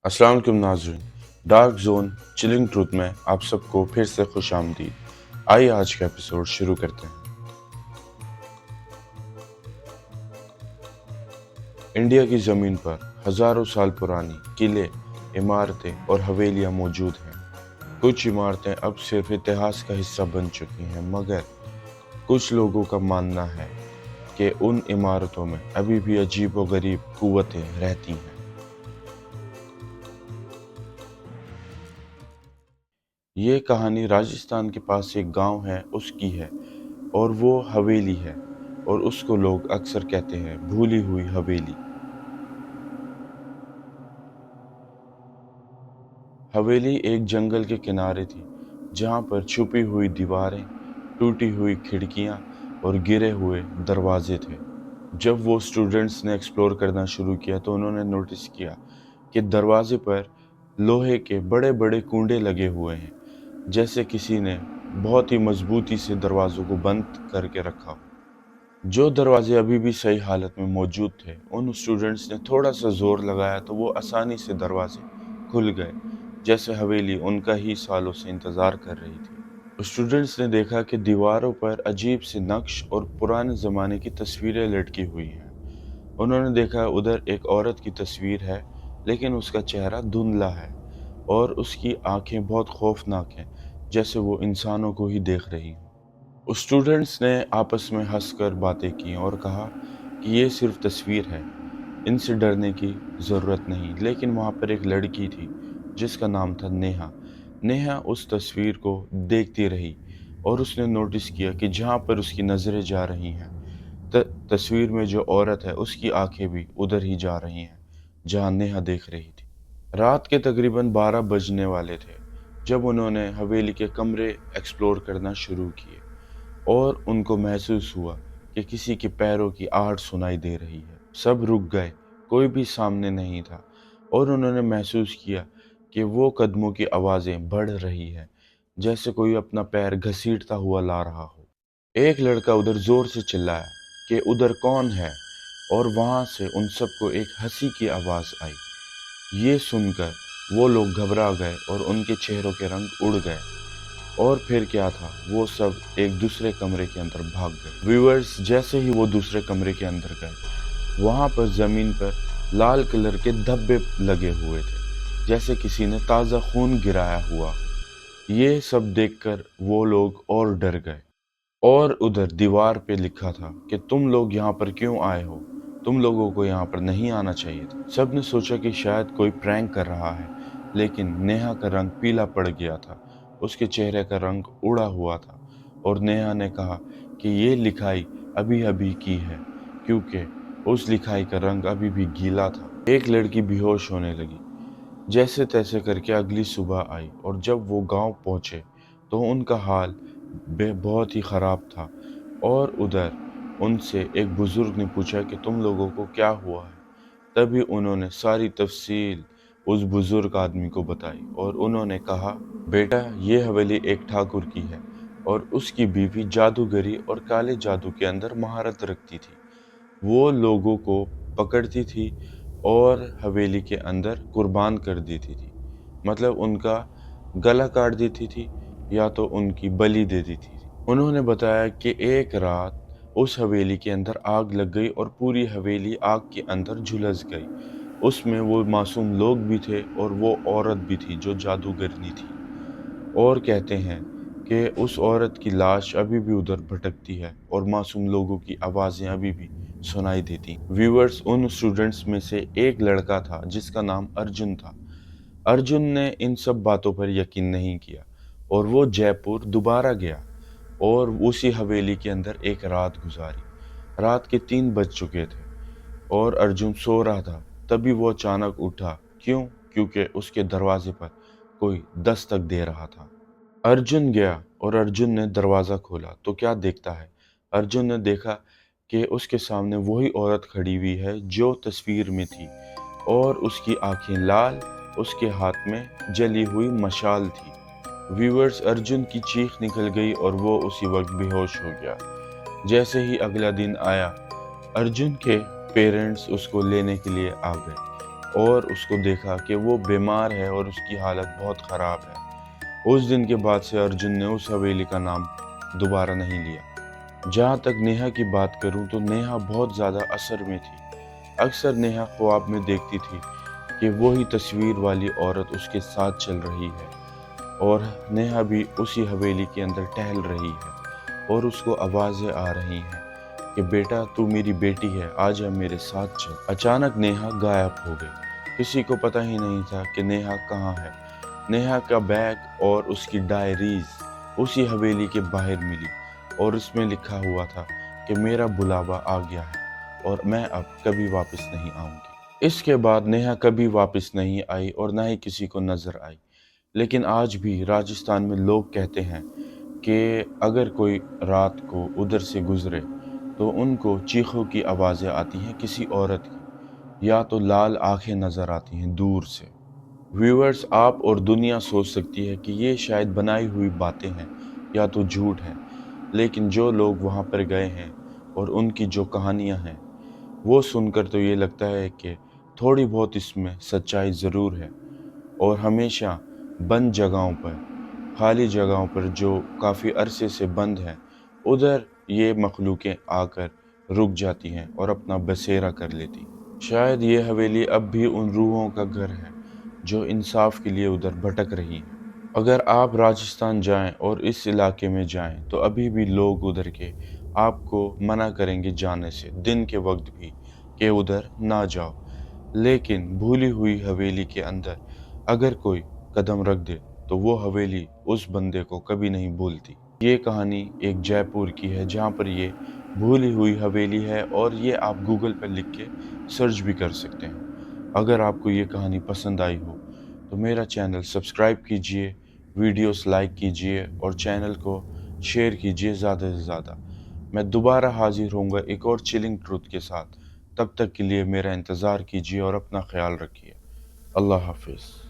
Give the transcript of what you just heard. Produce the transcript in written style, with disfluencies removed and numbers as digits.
अस्सलाम वालेकुम नाज़रीन। डार्क जोन चिलिंग ट्रूथ में आप सबको फिर से खुश आमदीद। आइए आज का एपिसोड शुरू करते हैं। इंडिया की ज़मीन पर हज़ारों साल पुरानी किले, इमारतें और हवेलियां मौजूद हैं। कुछ इमारतें अब सिर्फ इतिहास का हिस्सा बन चुकी हैं, मगर कुछ लोगों का मानना है कि उन इमारतों में अभी भी अजीबोगरीब कुव्वतें रहती हैं। ये कहानी राजस्थान के पास एक गांव है उसकी है, और वो हवेली है, और उसको लोग अक्सर कहते हैं भूली हुई हवेली। हवेली एक जंगल के किनारे थी, जहाँ पर छुपी हुई दीवारें, टूटी हुई खिड़कियाँ और गिरे हुए दरवाजे थे। जब वो स्टूडेंट्स ने एक्सप्लोर करना शुरू किया तो उन्होंने नोटिस किया कि दरवाजे पर लोहे के बड़े बड़े कुंडे लगे हुए हैं, जैसे किसी ने बहुत ही मजबूती से दरवाजों को बंद करके रखा हो। जो दरवाजे अभी भी सही हालत में मौजूद थे, उन स्टूडेंट्स ने थोड़ा सा जोर लगाया तो वो आसानी से दरवाजे खुल गए, जैसे हवेली उनका ही सालों से इंतजार कर रही थी। स्टूडेंट्स ने देखा कि दीवारों पर अजीब से नक्श और पुराने जमाने की तस्वीरें लटकी हुई हैं। उन्होंने देखा उधर एक औरत की तस्वीर है, लेकिन उसका चेहरा धुंधला है और उसकी आंखें बहुत खौफनाक हैं, जैसे वो इंसानों को ही देख रही हो। स्टूडेंट्स ने आपस में हंसकर बातें की और कहा कि ये सिर्फ तस्वीर है, इनसे डरने की ज़रूरत नहीं। लेकिन वहाँ पर एक लड़की थी जिसका नाम था नेहा। नेहा उस तस्वीर को देखती रही और उसने नोटिस किया कि जहाँ पर उसकी नज़रें जा रही हैं, तस्वीर में जो औरत है उसकी आंखें भी उधर ही जा रही हैं जहाँ नेहा देख रही थी। रात के तकरीबन 12 बजने वाले थे जब उन्होंने हवेली के कमरे एक्सप्लोर करना शुरू किए, और उनको महसूस हुआ कि किसी के पैरों की आहट सुनाई दे रही है। सब रुक गए, कोई भी सामने नहीं था, और उन्होंने महसूस किया कि वो कदमों की आवाज़ें बढ़ रही है, जैसे कोई अपना पैर घसीटता हुआ ला रहा हो। एक लड़का उधर ज़ोर से चिल्लाया कि उधर कौन है, और वहाँ से उन सबको एक हंसी की आवाज़ आई। ये सुनकर वो लोग घबरा गए और उनके चेहरों के रंग उड़ गए। और फिर क्या था, वो सब एक दूसरे कमरे के अंदर भाग गए। व्यूअर्स, जैसे ही वो दूसरे कमरे के अंदर गए, वहां पर जमीन पर लाल कलर के धब्बे लगे हुए थे, जैसे किसी ने ताज़ा खून गिराया हुआ। ये सब देखकर वो लोग और डर गए। और उधर दीवार पे लिखा था कि तुम लोग यहाँ पर क्यों आए हो, तुम लोगों को यहाँ पर नहीं आना चाहिए था। सब ने सोचा कि शायद कोई प्रैंक कर रहा है, लेकिन नेहा का रंग पीला पड़ गया था, उसके चेहरे का रंग उड़ा हुआ था, और नेहा ने कहा कि ये लिखाई अभी अभी की है, क्योंकि उस लिखाई का रंग अभी भी गीला था। एक लड़की बेहोश होने लगी। जैसे तैसे करके अगली सुबह आई, और जब वो गांव पहुंचे तो उनका हाल बहुत ही ख़राब था। और उधर उनसे एक बुज़ुर्ग ने पूछा कि तुम लोगों को क्या हुआ है? तभी उन्होंने सारी तफ़सील उस बुज़ुर्ग आदमी को बताई, और उन्होंने कहा, बेटा, ये हवेली एक ठाकुर की है, और उसकी बीवी जादूगरी और काले जादू के अंदर महारत रखती थी। वो लोगों को पकड़ती थी और हवेली के अंदर कुर्बान कर देती थी। मतलब उनका गला काट देती थी, या तो उनकी बलि दे देती थी। उन्होंने बताया कि एक रात उस हवेली के अंदर आग लग गई और पूरी हवेली आग के अंदर झुलस गई। उसमें वो मासूम लोग भी थे और वो औरत भी थी जो जादूगरनी थी। और कहते हैं कि उस औरत की लाश अभी भी उधर भटकती है और मासूम लोगों की आवाज़ें अभी भी सुनाई देती। व्यूअर्स, उन स्टूडेंट्स में से एक लड़का था जिसका नाम अर्जुन था। अर्जुन ने इन सब बातों पर यकीन नहीं किया, और वो जयपुर दोबारा गया और उसी हवेली के अंदर एक रात गुजारी। रात के 3 बज चुके थे और अर्जुन सो रहा था। तभी वो अचानक उठा। क्यों? क्योंकि उसके दरवाजे पर कोई दस्तक दे रहा था। अर्जुन गया और अर्जुन ने दरवाज़ा खोला तो क्या देखता है? अर्जुन ने देखा कि उसके सामने वही औरत खड़ी हुई है जो तस्वीर में थी, और उसकी आंखें लाल, उसके हाथ में जली हुई मशाल थी। व्यूअर्स, अर्जुन की चीख निकल गई और वो उसी वक्त बेहोश हो गया। जैसे ही अगला दिन आया, अर्जुन के पेरेंट्स उसको लेने के लिए आ गए। اور اس کو دیکھا کہ وہ بیمار ہے اور اس کی حالت بہت خراب ہے۔ اس دن کے بعد سے ارجن نے اس حویلی کا نام دوبارہ نہیں لیا۔ جہاں تک نیہا کی بات کروں تو نیہا بہت زیادہ اثر میں تھی۔ اکثر نیہا خواب میں دیکھتی تھی کہ وہی تصویر والی عورت اس کے ساتھ چل رہی ہے اور نیہا بھی اسی حویلی کے اندر ٹہل رہی ہے اور اس کو آوازیں آ رہی ہیں کہ بیٹا تو میری بیٹی ہے، آجا میرے ساتھ چل۔ اچانک نیہا غائب ہو گئی۔ کسی کو پتہ ہی نہیں تھا کہ نیہا کہاں ہے۔ نیہا کا بیگ اور اس کی ڈائریز اسی حویلی کے باہر ملی اور اس میں لکھا ہوا تھا کہ میرا بلاوا آ گیا ہے اور میں اب کبھی واپس نہیں آؤں گی۔ اس کے بعد نیہا کبھی واپس نہیں آئی اور نہ ہی کسی کو نظر آئی۔ لیکن آج بھی راجستھان میں لوگ کہتے ہیں کہ اگر کوئی رات کو ادھر سے گزرے تو ان کو چیخوں کی آوازیں آتی ہیں کسی عورت کی، یا تو لال آنکھیں نظر آتی ہیں دور سے۔ ویورز، آپ اور دنیا سوچ سکتی ہے کہ یہ شاید بنائی ہوئی باتیں ہیں یا تو جھوٹ ہے، لیکن جو لوگ وہاں پر گئے ہیں اور ان کی جو کہانیاں ہیں وہ سن کر تو یہ لگتا ہے کہ تھوڑی بہت اس میں سچائی ضرور ہے۔ اور ہمیشہ بند جگہوں پر، خالی جگہوں پر جو کافی عرصے سے بند ہیں، ادھر یہ مخلوقیں آ کر رک جاتی ہیں اور اپنا بسیرا کر لیتی ہیں۔ شاید یہ حویلی اب بھی ان روحوں کا گھر ہے جو انصاف کے لیے ادھر بھٹک رہی ہیں۔ اگر آپ راجستھان جائیں اور اس علاقے میں جائیں تو ابھی بھی لوگ ادھر کے آپ کو منع کریں گے جانے سے، دن کے وقت بھی، کہ ادھر نہ جاؤ۔ لیکن بھولی ہوئی حویلی کے اندر اگر کوئی قدم رکھ دے تو وہ حویلی اس بندے کو کبھی نہیں بھولتی۔ یہ کہانی ایک جے پور کی ہے جہاں پر یہ بھولی ہوئی حویلی ہے اور یہ آپ گوگل پر لکھ کے سرچ بھی کر سکتے ہیں۔ اگر آپ کو یہ کہانی پسند آئی ہو تو میرا چینل سبسکرائب کیجئے، ویڈیوز لائک کیجئے اور چینل کو شیئر کیجئے زیادہ سے زیادہ۔ میں دوبارہ حاضر ہوں گا ایک اور چلنگ ٹروتھ کے ساتھ۔ تب تک کے لیے میرا انتظار کیجئے اور اپنا خیال رکھیے۔ اللہ حافظ۔